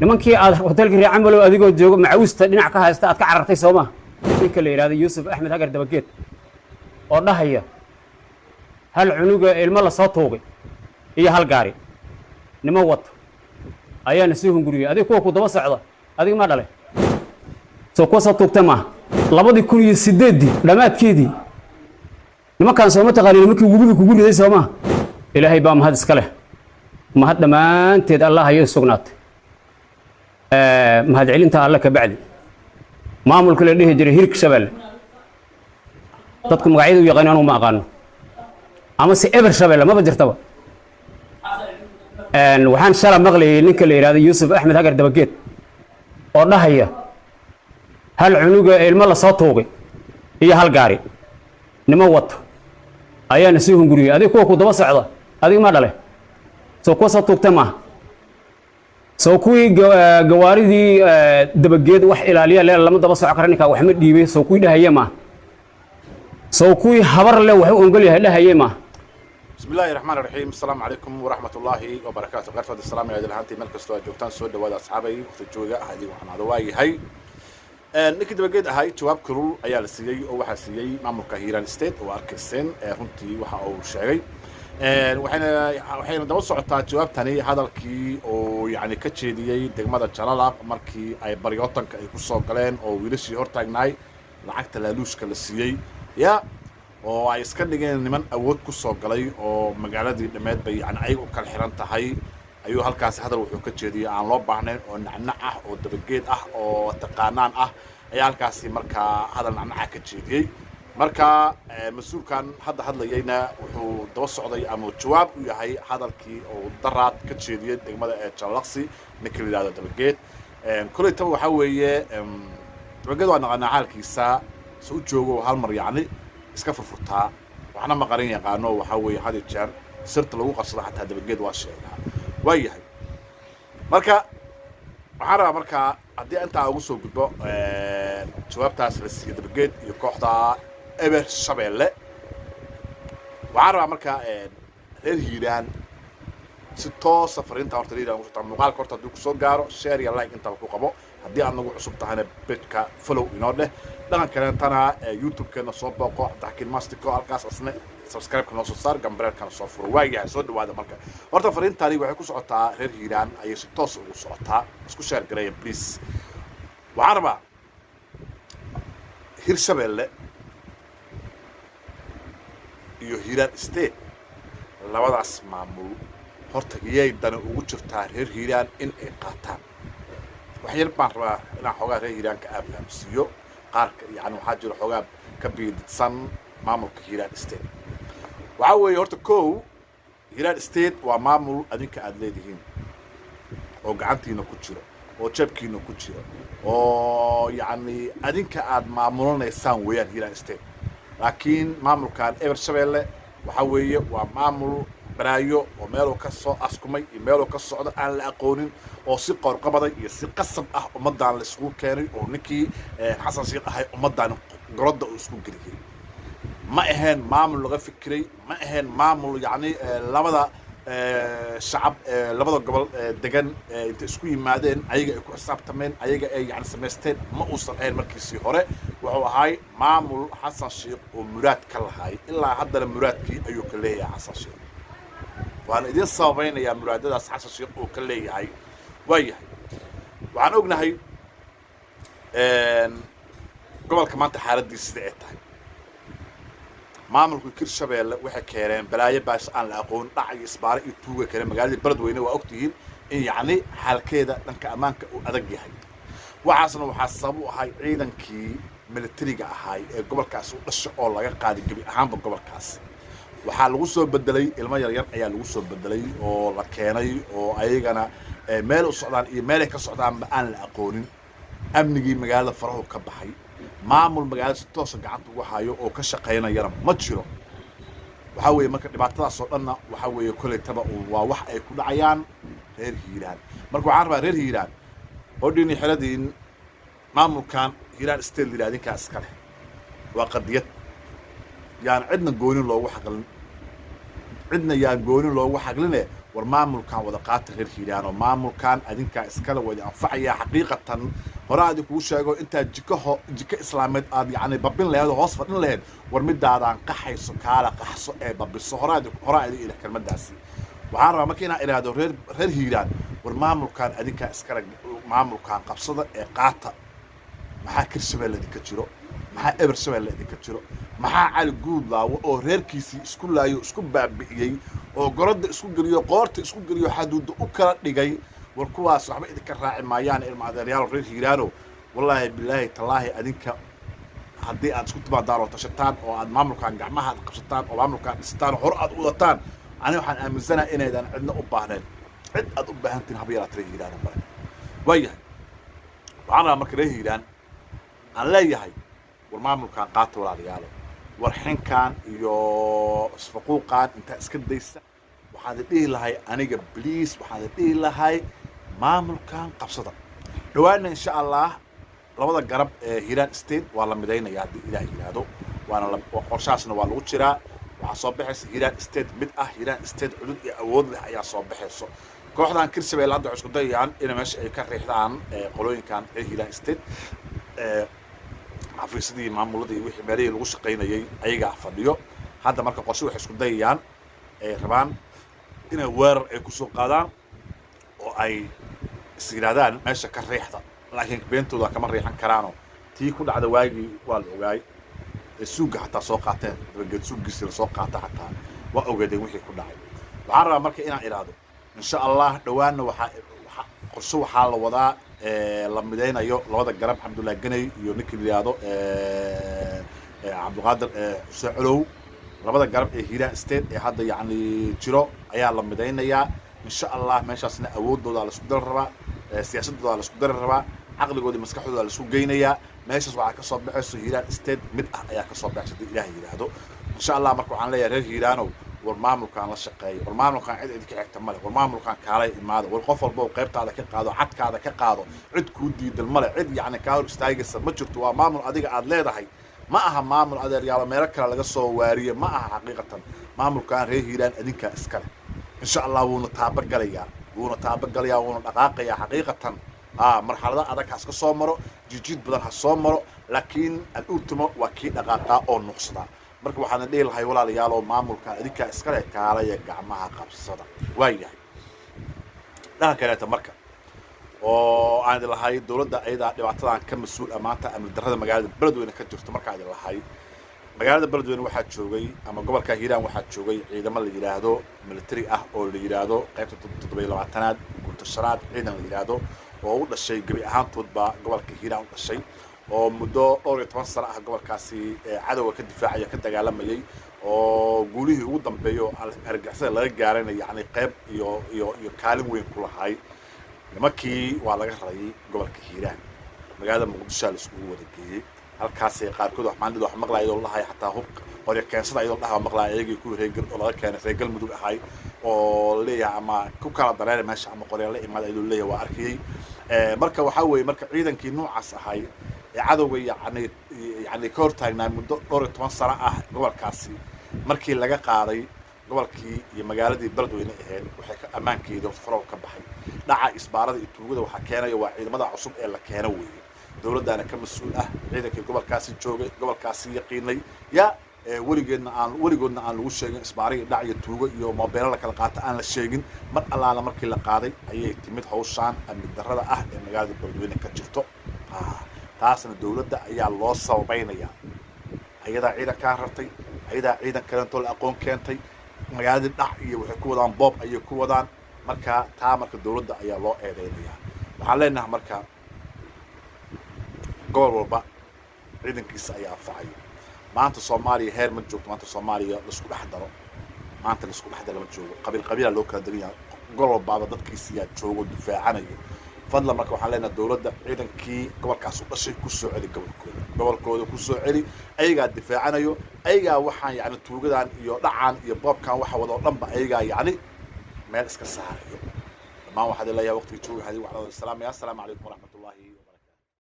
nimankii aad hotelka Riicamalo adigoo joogo macawista dhinac ka haysta aad ka carartay Soomaa ninka la yiraahdo Yuusuf Axmed Hagar Dabageed oo dhahaya hal cunuga ilmo la soo toogay iyo hal gaari nima wato ayaana soo hunguriyay adiga kuwa ku daba socda adiga ma dhalay soo ku soo toogtay ma 2008 dhamaadkeedii nimankan Soomaa taqaaniin markii webiga ku guriday Soomaa ilaahay baa mahad iska leh mahad dhamaanteed Allah ayaa sugnaatay mahad celinta Allah ka bacdi maamulka la dhihi jiray hirka Shabeelle dadku magacyadu yaqaanaan uma aqaan ama si ever Shabeelle ma jirtaba waxaan shala maqlay ninka la yiraahdo Yuusuf Axmed Hagar Dabageed oo dhahaya hal cunuga ilmo la soo toogay iyo hal gaari nima wato ayaana soo hunguriyay adiga kuwa ku daba socda adiga ma dhalay soo ku soo toogtay ma soo kuwii gawaaridii Dabageed wax ilaaliya lama daba socon karin wax ma dhiibay soo kuwii dhahaya ma soo kuwii habar leh wax u ongol yahay dhahaya ma بسم الله الرحمن الرحيم السلام عليكم ورحمة الله وبركاته غرفة السلام يا دلهانتي ملك استوى جوتان سود وهذا أصحابي وقت الجوجة هذه وحنا دواي هاي نكد بجد هاي جواب كرول أيال السيجي أو واحد سيجي معمر كهيران ستيت وأركسين هنتي وح أو شيء وحين دوّس على جواب تاني هذا الكي أو يعني كتشيدي دقمة الجلالة مركي أي بريوتن كيكسر قلين أو ويلسي هرتاجناي لعقت لالوش كالسيجي يا oo ay iska dhigeen niman awood ku soo galay oo magaaladii dhameed bay aan ayagu kala xiran tahay ayuu halkaas hadal wuxuu ka jeediyay aan loo baahnayn oo nacnac ah oo Dabageed ah oo taqaanaan ah ayaa halkaas marka hadal nacnac ka jeediyay marka mas'uulkan hadlayayna wuxuu daba socday ama jawaab u yahay hadalkii oo daraad ka jeediyay degmada ee Jalaaqsi ninka la yiraahdo Dabageed kulay tan waxa weeye Dabageed waa naqana xaalkiisa soo joogo hal mar yaani iska furfurtaa waxna ma qarin yaqaano waxa weeye hada jeer sirta lagu qabsado xataa Dabageed waa sheegaa waayahay marka waxaan rabaa marka haddii inta ugu soo gudbo jawaabtaas la siiyay Dabageed iyo kooxda eber Shabeelle waxaan rabaa marka reer Hiiraan si toos fariinta horta Hiiraan u muuqaalka horta hadduu ku soo gaaro share iyo like inta ku qabo haddii aad nagu cusub tahayna page-ka follow inoo dheh dhaqan kaleentana YouTube-keena soo booqo Abdixakiin Mastico halkaas asna subscribe-ka noo soo saar gambareelkana soo furo waayahay soo dhawaada marka horta fariintani waxay ku socotaa reer Hiiraan ayay si toos ugu socotaa isku share gareeya please waxaan rabaa Hirshabeelle iyo Hiiraan State labadaas maamul horta iyay dan ugu jirtaa reer Hiiraan in ay qaataan waxyar baan rabaa inaan xogaa reer Hiiraan ka fahamsiiyo qaarka yani waxa jiro xogaa ka biidsan maamulka Hiiraan State waxa weeye horta Hiiraan State waa maamul adinka aad leedihiin oo gacantiina ku jiro oo jabkiina ku jiro oo yani adinka aad maamulanaysaan weeyaan Hiiraan State laakiin maamulkan eber Shabeelle waxa weeye waa maamul baraayo oo meel ka soo askumay iyo meel ka socdo aan la aqoonin oo si qorqabaday iyo si qasab ah ummadaan la isku keenay oo ninkii Xasan Sheekh ahay ummadaan gorodda uu isku geliyay ma ahayn maamul laga fikiray ma ahayn maamul yani labada shacab labada gobol degan inta isku yimaadeen ayaga ay ku xisaabtameen ayaga ay yani sameysteen ma uusan ahayn markiisii hore wuxuu ahay maamul Xasan Sheekh oo muraad ka lahay ilaa haddana muraadkii ayuu ka leeyahay Xasan Sheekh waan idin sabaynaya muraadadaas Xasan Sheekh oo ka leeyahay waayahay waxaan ognahay gobolka maanta xaaladiisa ay tahay maamulka Hirshabeelle waxay keeneen balaayo baas aan la aqoon dhacay isbaar iyo tuuga kale magaalada Beledweyne waa ogtihiin in yani xalkeeda dhanka amaanka uu adag yahay waxaasna waxa sabab u ahay ciidankii militariga ahay ee gobolkaas u dhashay oo laga qaaday gabi ahaanba gobolkaas waxaa lagu soo bedelay ilmo yar yar ayaa lagu soo bedelay oo la keenay oo ayagana meel u socdaan iyo meel ay ka socdaan aan la aqoonin amnigii magaalada farahu ka baxay maamul magaalada si toos ah gacanta ugu hayo oo ka shaqeynayana ma jiro waxa weeye marka dhibaatadaas oo dhanna waxa weeye koleetaba waa wax ay ku dhacayaan reer Hiiraan marka waxaan rabaa reer Hiiraan oo dhini xiradin maamulkan Hiiraan State lidaadinka iska leh waa qadiyad yaan cidna goonin loogu xaqlin cidna yaan goonin loogu xaqline والمامل كان وذا قاتل غير هيران ومامل كان أدين كان إسكاله وذا أنفعيا حقيقة هرادي كوشاجو أنت جك إسلامي يعني بابين له هذا وصفة له ورمد هذا عن قحي سكالة قحص بابس هرادي إلى كلمة داسي وعارة ما كنا إلى هذا غير هيران والمامل كان أدين كان إسكاله مامل كان قبصة قاطع maxaa kirshabeel idinka jiro maxaa ebershabeel idinka jiro maxaa cali guud laawo oo reerkiisii isku laayo isku baabi'iyay oo gorodda isku geliyo qoorta isku geliyo xaduudda u kala dhigay war kuwaas waxba idinka raaci maayaan ilma adeeryaal reer hiiraano wallaahi bilaahi tallaahi adinka haddii aad isku timaadaan oo tashataan oo aad maamulkaan gacmaha aad qabsataan oo maamulkaan dhistaan hor aad u wadataan aniga waxaan aaminsanahay inaydan cidna u baahnayn cid aad u baahantiin haba yaraad reer hiiraano male waayahay waxaan rabaa marka reer hiiraan aan leeyahay war maamulkaan qaata walaalayaalo war xinkaan iyo isfaquuqaan intaa iska daysa waxaad dhihi lahay aniga bliis waxaad dhihi lahay maamulkaan qabsada dhawaana insha allah labada garab ee hiiraan state waa la midaynayaa haddii ilaah yiraahdo waana qorshaasna waa lagu jiraa waxaa soo baxaysa hiiraan state mid ah hiiraan state cudud iyo awood leh ayaa soo baxayso kooxdan kirshabeel hadda waxay isku dayayaan in meesha ay ka riixdaan qolooyinkan ee hiiraan state xafiisyadii maamuladii wixii meelihii lagu shaqaynayay ayagaa fadhiyo hadda marka qorshe waxay isku dayayaan ay rabaan inay weerar ay ku soo qaadaan oo ay is yidhaahdaan meesha ka riixda laakiin beentooda kama riixan karaanoo tii ku dhacda waagii waa la ogaay suugga xataa soo qaateen dabageed suuggiisii la soo qaata xataa waa ogeedeen wixii ku dhacay waxaan rabaa marka inaan idhaahdo insha allah dhawaanna qorshe waxaa la wadaa la midaynayo labada garab cabdullaahi ganay iyo ninkii la yidhaahdo cabdiqaadir xuseen colow labada garab ee hiiraan state ee hadda yacni jiro ayaa la midaynayaa insha allah meeshaasna awoodooda la isku dari rabaa siyaasadooda la isku dari rabaa caqligooda maskaxdooda la isku geynayaa meeshaas waxaa ka soo baxayso hiiraan state mid ah ayaa ka soo baxaysa haddii ilaahay yidhaahdo insha allah marka waxaan leeyahay reer hiiraanow war maamulkaan la shaqeeyo war maamulkaan cid idinka xigta male war maamulkaan kaalay imaado war qof walba oo qaybtaada ka qaado cadkaada ka qaado cid kuu diidan male cid yacni kaa hor istaagaysa ma jirto waa maamul adiga aad leedahay ma aha maamul adeeryaalo meelo kale laga soo waariye ma aha xaqiiqatan maamulkaan reer hiiraan adinkaa iskale insha allah wuuna taabagalayaa wuuna dhaqaaqayaa xaqiiqatan marxalada adag ha iska soo maro jijiid badan ha soo maro laakiin al-ultimo waa kii dhaqaaqaa oo nuqsadaa marka waxaan dhihi lahay walaalayaal oo maamulka adinka iskale kaalaya gacmaha qabsada waayahay dhaha kaleeta marka oo aan idin lahay dowladda ayadaa dhibaatadan ka mas-uul maanta amni darrada magaalada beledweyne ka jirto markaan idin lahay magaalada beledweyne waxaa joogay ama gobolka hiiraan waxaa joogay ciidamo la yidhaahdo military ah oo la yidhaahdo qaybta 7-labaatanaad guultashanaad ciidan la yidhaahdo oo u dhashay gebi ahaantoodba gobolka hiiraan u dhashay oo muddo 12 sano ah gobolkaasi cadowga ka difaacaya ka dagaalamayay oo guulihii ugu dambeeyo argagixisada laga gaaranay yacni qayb iyo kaalin weyn ku lahay nimankii waa laga raray gobolka hiiraan magaalada muqdisho la iskugu wada geeyey halkaasay qaarkood wax maandida wax maqlaay oo lahay xataa hub qoryo keensada ayadoo dhaha maqlaay ayagii ku reegal oo laga keenay reegal mudug ahay oo leeyahay ama ku kala dareeray meesha ama qoryo la imaad ayadoo leeyahay waa arkayay marka waxaa weeye marka ciidankii noocaas ahay cadowga yacni ka hortaagnaa muddo 12 sano ah gobolkaasi markii laga qaaday gobolkii iyo magaaladii beledweyne ahayd waxay ka ammaankeeda faraw ka baxay dhaca isbaarada iyo tuugada waxaa keenaya waa ciidamada cusub ee la keeno weeye dowladdaana ka mas-uul ah ciidankii gobolkaasi joogay gobolkaasi yaqiinay weligoodna aan lagu sheegin isbaariga dhac iyo tuugo iyo moobeelo la kala qaata aan la sheegin mar allaala markii la qaaday ayay timid hawshaan amni darrada ah ee magaalada beledweyne ka jirto taasna dowladda ayaa loo sababaynayaa ayadaa ciidankaa rartay ayadaa ciidan kalentoo la aqoon keentay magaaladii dhac iyo waxay ku wadaan boob ayay ku wadaan marka taa marka dowladda ayaa loo eedeynayaa waxaan leenahay marka gobol walba ciidankiisa ayaa anfacaya maanta soomaaliya heer ma joogto maanta soomaaliya laisku dhex daro maanta laisku dhex daro ma joogo qabiilaa loo kala degan yahay gobol walbaaba dadkiisiyaa joogo difaacanayo fadlan marka waxaan leenahay dowladda ciidankii gobolkaas u dhashay ku soo celi gobolkooda ku soo celi ayagaa difaacanayo ayagaa waxaan yacni tuugadan iyo dhacan iyo boobkan waxa wada oo dhanba ayagaa yacni meel iska saarayo dhammaan waxaad leeyahay waqtigii jooga hadii waxaan salaamaya assalaamu calaykum waraxmatullahi